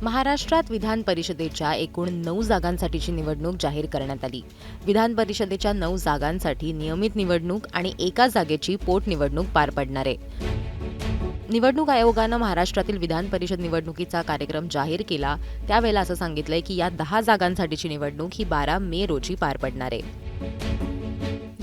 महाराष्ट्रात विधान परिषदेच्या एकूण 9 जागांसाठीची निवडणूक जाहीर करण्यात आली. विधान परिषदेच्या 9 जागांसाठी नियमित निवडणूक आणि एका जागेची पोटनिवडणूक पार पडणार आहे. निवडणूक आयोगानं महाराष्ट्रातील विधान परिषद निवडणुकीचा कार्यक्रम जाहीर केला. त्यावेळेला असं सांगितलंय की या 10 जागांसाठीची निवडणूक ही 12 मे रोजी पार पडणार आहे.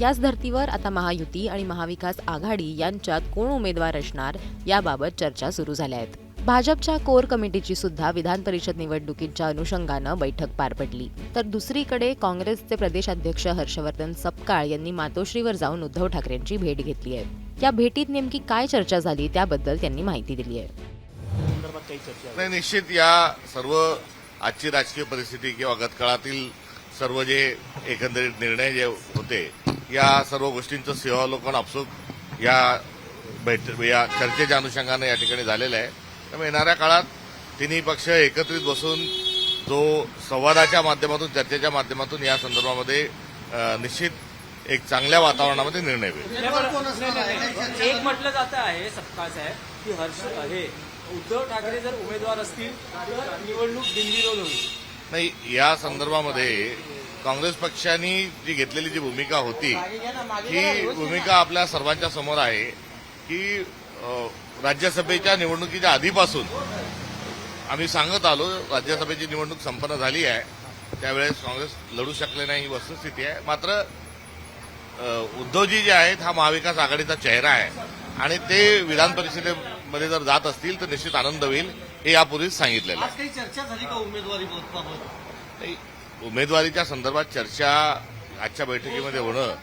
याच धर्तीवर आता महायुती आणि महाविकास आघाडी यांच्यात कोण उमेदवार असणार याबाबत चर्चा सुरू झाल्या आहेत. भाजपच्या कोर कमिटीची सुद्धा विधान परिषद निवडणुकीच्या अनुषंगानं बैठक पार पडली. तर दुसरीकडे काँग्रेसचे प्रदेशाध्यक्ष हर्षवर्धन सपकाळ यांनी मातोश्रीवर जाऊन उद्धव ठाकरेंची भेट घेतली आहे. या भेटीत नेमकी काय चर्चा झाली त्याबद्दल त्यांनी माहिती दिली आहे. निश्चित या सर्व आजची राजकीय परिस्थिती किंवा गतकाळातील सर्व जे एकंदरीत निर्णय जे होते या सर्व गोष्टींचं सिंहावलोकन आपसूक या चर्चेच्या अनुषंगाने या ठिकाणी झालेलं आहे. त्यामुळे येणाऱ्या काळात तिन्ही पक्ष एकत्रित बसून जो संवादाच्या माध्यमातून चर्चेच्या माध्यमातून या संदर्भामध्ये निश्चित एक चांगल्या वातावरणामध्ये निर्णय होईल. एक म्हटलं जातं आहे सपकाळ साहेब की उद्धव ठाकरे जर उमेदवार असतील तर निवडणूक बिनविरोध होईल. नाही, या संदर्भामध्ये काँग्रेस पक्षाने जी घेतलेली जी भूमिका होती ही भूमिका आपल्या सर्वांच्या समोर आहे की राज्यसभेच्या निवडणुकीच्या आधीपासून आम्ही सांगत आलो राज्यसभेची निवडणूक संपन्न झाली आहे. त्यावेळेस काँग्रेस लढू शकले नाही ही वस्तुस्थिती आहे. मात्र उद्धवजी जे आहेत हा महाविकास आघाडीचा चेहरा आहे आणि ते विधान परिषदेमध्ये जर जात असतील तर निश्चित आनंद होईल हे यापूर्वीच सांगितलेलं आहे. काही चर्चा झाली का उमेदवारी? उमेदवारीच्या संदर्भात चर्चा आजच्या बैठकीमध्ये होणं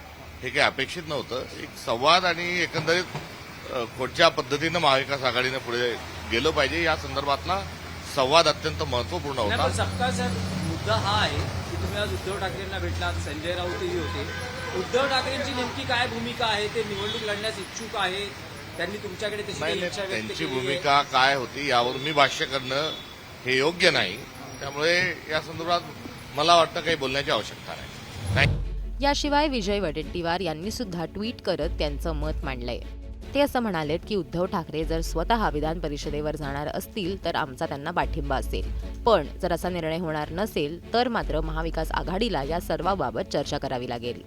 हे काही अपेक्षित नव्हतं. एक संवाद आणि एकंदरीत कुठच्या पद्धतीनं महाविकास आघाडीनं पुढे गेलं पाहिजे या संदर्भातला संवाद अत्यंत महत्वपूर्ण होता. सपकाळ साहेब, मुद्दा हा आहे की तुम्ही आज उद्धव ठाकरेंना भेटलात, संजय राऊतही होते. उद्धव ठाकरेंची नेमकी काय भूमिका आहे? ते निवडणूक लढण्यास इच्छुक आहे, त्यांनी तुमच्याकडे त्यांची भूमिका काय होती यावर मी भाष्य करणं हे योग्य नाही. त्यामुळे या संदर्भात मला वाटतं काही बोलण्याची आवश्यकता नाही. याशिवाय विजय वडेट्टीवार यांनी सुद्धा ट्विट करत त्यांचं मत मांडलंय. ते असं म्हणालेत की उद्धव ठाकरे जर स्वतः विधान परिषदेवर जाणार असतील तर आमचा त्यांना पाठिंबा असेल, पण जर असा निर्णय होणार नसेल तर मात्र महाविकास आघाडीला या सर्वाबाबत चर्चा करावी लागेल.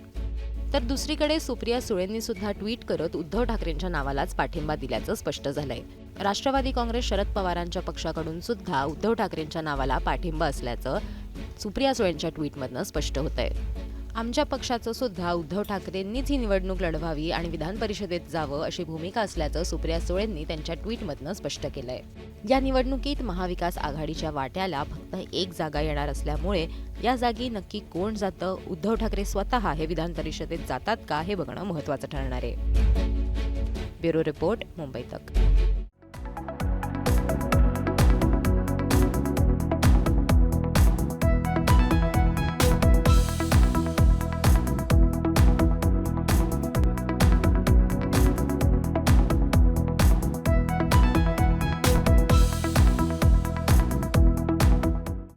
तर दुसरीकडे सुप्रिया सुळेंनी सुद्धा ट्विट करत उद्धव ठाकरेंच्या नावालाच पाठिंबा दिल्याचं स्पष्ट झालंय. राष्ट्रवादी काँग्रेस शरद पवारांच्या पक्षाकडून सुद्धा उद्धव ठाकरेंच्या नावाला पाठिंबा असल्याचं सुप्रिया सुळेंच्या ट्विटमधनं स्पष्ट होतंय. आमच्या पक्षाचं सुद्धा उद्धव ठाकरेंनीच ही निवडणूक लढवावी आणि विधान परिषदेत जावं अशी भूमिका असल्याचं सुप्रिया सुळेंनी त्यांच्या ट्विटमधनं स्पष्ट केलंय. या निवडणुकीत महाविकास आघाडीच्या वाट्याला फक्त एक जागा येणार असल्यामुळे या जागी नक्की कोण जातं, उद्धव ठाकरे स्वतः हे विधान परिषदेत जातात का हे बघणं महत्त्वाचं ठरणार आहे. ब्युरो रिपोर्ट, मुंबई तक.